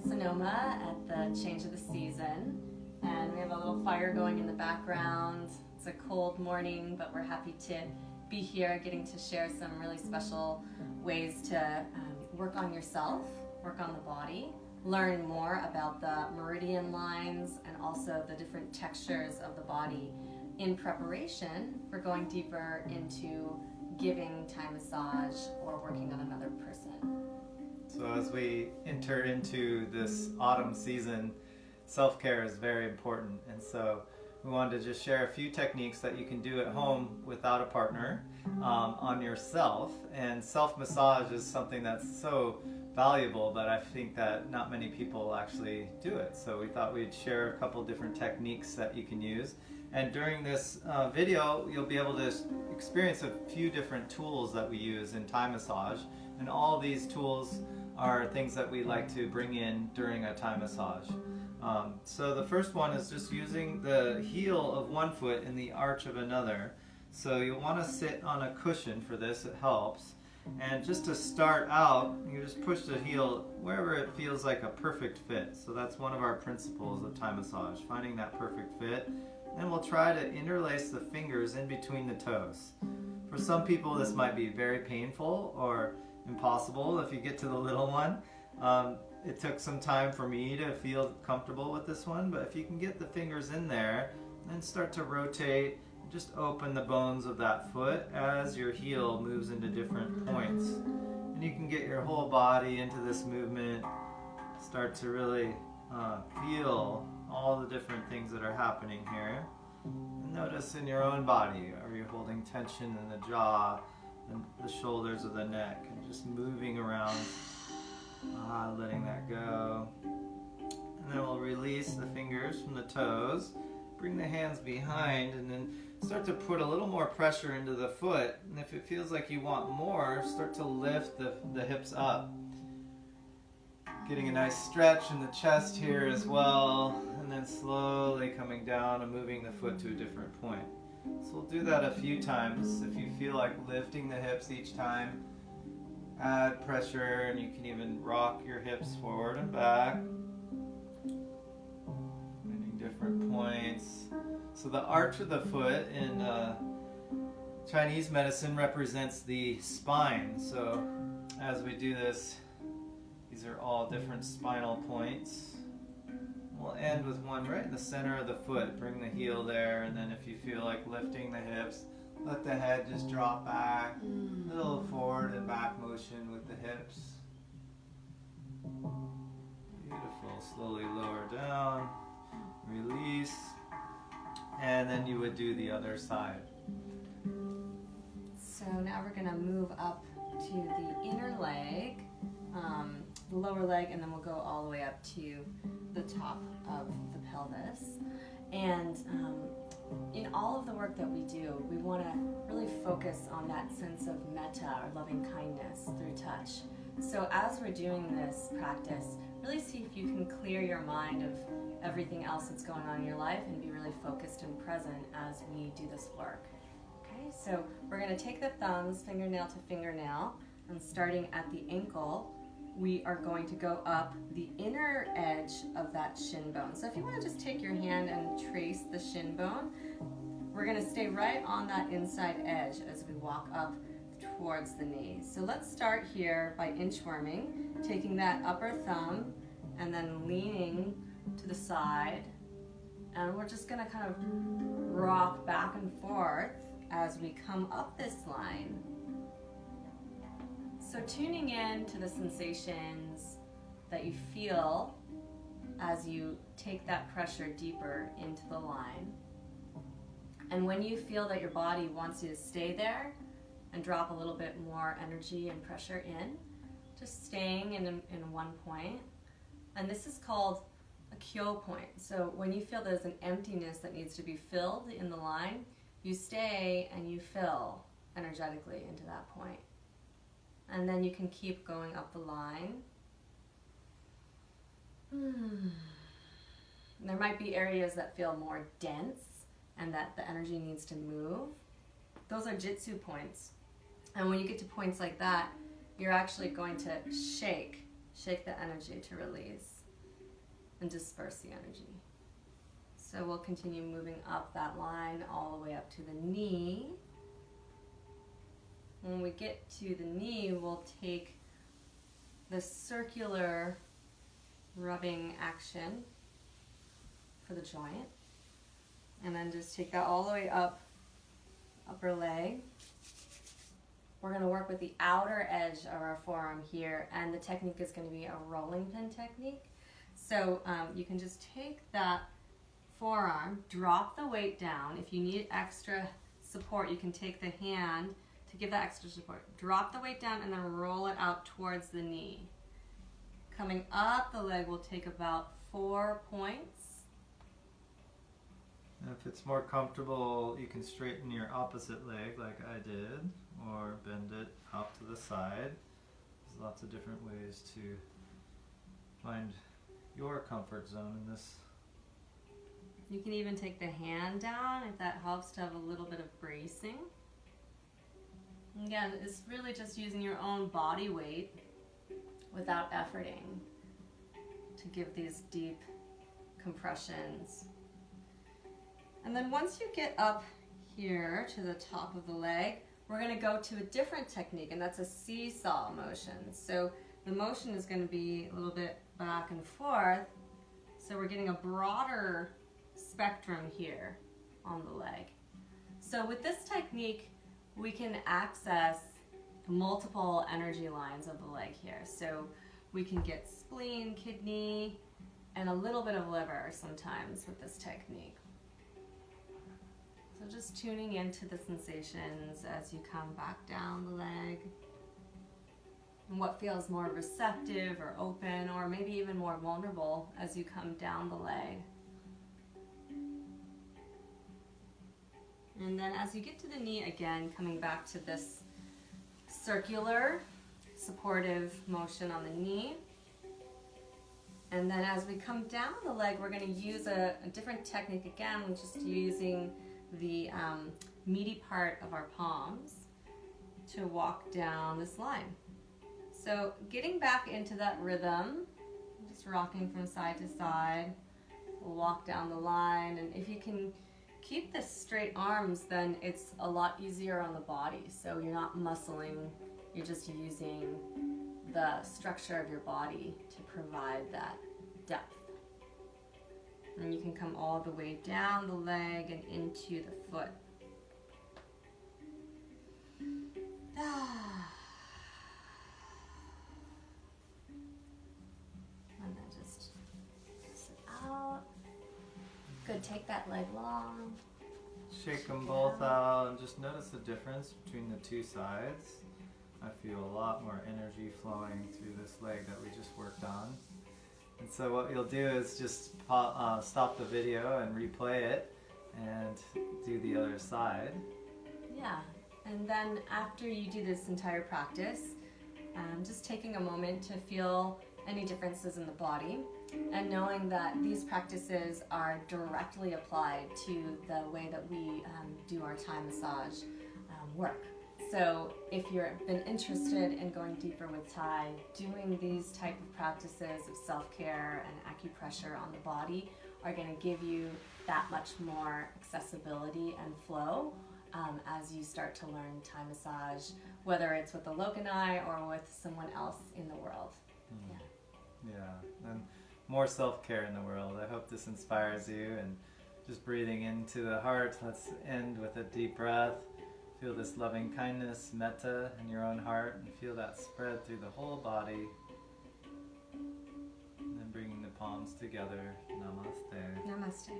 Sonoma at the change of the season, and we have a little fire going in the background. It's a cold morning, but we're happy to be here getting to share some really special ways to work on yourself, work on the body, learn more about the meridian lines and also the different textures of the body in preparation for going deeper into giving Thai massage or working on another person. So as we enter into this autumn season, self-care is very important, and so we wanted to just share a few techniques that you can do at home without a partner on yourself. And self-massage is something that's so valuable, but I think that not many people actually do it. So we thought we'd share a couple different techniques that you can use. And during this video, you'll be able to experience a few different tools that we use in Thai massage. And all these tools are things that we like to bring in during a Thai massage. So the first one is just using the heel of one foot in the arch of another. So you'll want to sit on a cushion for this, it helps. And just to start out, you just push the heel wherever it feels like a perfect fit. So that's one of our principles of Thai massage, finding that perfect fit. Then we'll try to interlace the fingers in between the toes. For some people this might be very painful or impossible if you get to the little one. It took some time for me to feel comfortable with this one, but if you can get the fingers in there, then start to rotate, just open the bones of that foot as your heel moves into different points. And you can get your whole body into this movement, start to really feel all the different things that are happening here. And notice in your own body, are you holding tension in the jaw and the shoulders of the neck, and just moving around, letting that go. And then we'll release the fingers from the toes, bring the hands behind, and then start to put a little more pressure into the foot. And if it feels like you want more, start to lift the hips up. Getting a nice stretch in the chest here as well, and then slowly coming down and moving the foot to a different point. So we'll do that a few times. If you feel like lifting the hips each time, add pressure, and you can even rock your hips forward and back. Finding different points. So the arch of the foot in Chinese medicine represents the spine. So as we do this, these are all different spinal points. We'll end with one right in the center of the foot. Bring the heel there, and then if you feel like lifting the hips, let the head just drop back. A little forward and back motion with the hips. Beautiful. Slowly lower down. Release. And then you would do the other side. So now we're going to move up to the inner leg, the lower leg, and then we'll go all the way up to the top of the pelvis. And in all of the work that we do, we want to really focus on that sense of metta, or loving kindness, through touch. So as we're doing this practice, really see if you can clear your mind of everything else that's going on in your life and be really focused and present as we do this work. Okay, so we're going to take the thumbs, fingernail to fingernail, and starting at the ankle, we are going to go up the inner edge of that shin bone. So if you want to just take your hand and trace the shin bone, we're going to stay right on that inside edge as we walk up towards the knees. So let's start here by inchworming, taking that upper thumb and then leaning to the side. And we're just going to kind of rock back and forth as we come up this line. So tuning in to the sensations that you feel as you take that pressure deeper into the line. And when you feel that your body wants you to stay there and drop a little bit more energy and pressure in, just staying in one point. And this is called a kyo point. So when you feel there's an emptiness that needs to be filled in the line, you stay and you fill energetically into that point. And then you can keep going up the line. There might be areas that feel more dense and that the energy needs to move. Those are jitsu points. And when you get to points like that, you're actually going to shake the energy to release. and disperse the energy. So we'll continue moving up that line all the way up to the knee. When we get to the knee, we'll take the circular rubbing action for the joint, and then just take that all the way up, upper leg. We're going to work with the outer edge of our forearm here, and the technique is going to be a rolling pin technique. So you can just take that forearm, drop the weight down. If you need extra support, you can take the hand to give that extra support. Drop the weight down and then roll it out towards the knee. Coming up the leg will take about 4 points. And if it's more comfortable, you can straighten your opposite leg like I did, or bend it out to the side. There's lots of different ways to find your comfort zone in this. You can even take the hand down if that helps to have a little bit of bracing. Again, it's really just using your own body weight without efforting to give these deep compressions. And then once you get up here to the top of the leg, we're going to go to a different technique, and that's a seesaw motion. So the motion is going to be a little bit back and forth, so we're getting a broader spectrum here on the leg. So with this technique, we can access multiple energy lines of the leg here. So we can get spleen, kidney, and a little bit of liver sometimes with this technique. So just tuning into the sensations as you come back down the leg. And what feels more receptive or open, or maybe even more vulnerable as you come down the leg. And then as you get to the knee, again, coming back to this circular supportive motion on the knee. And then as we come down the leg, we're going to use a different technique again, just using the meaty part of our palms to walk down this line. So getting back into that rhythm, just rocking from side to side, we'll walk down the line, and if you can keep the straight arms, then it's a lot easier on the body. So you're not muscling, you're just using the structure of your body to provide that depth. And you can come all the way down the leg and into the foot. And then just press it out. Good, take that leg long. Shake them both out and just notice the difference between the two sides. I feel a lot more energy flowing through this leg that we just worked on. And so what you'll do is just stop the video and replay it and do the other side. Yeah, and then after you do this entire practice, just taking a moment to feel any differences in the body, and knowing that these practices are directly applied to the way that we do our Thai massage work. So if you've been interested in going deeper with Thai, doing these type of practices of self-care and acupressure on the body are going to give you that much more accessibility and flow as you start to learn Thai massage, whether it's with the Lokanai or with someone else in the world. Yeah, and more self-care in the world. I hope this inspires you, and just breathing into the heart. Let's end with a deep breath. Feel this loving kindness, metta, in your own heart, and feel that spread through the whole body. And then bringing the palms together. Namaste. Namaste.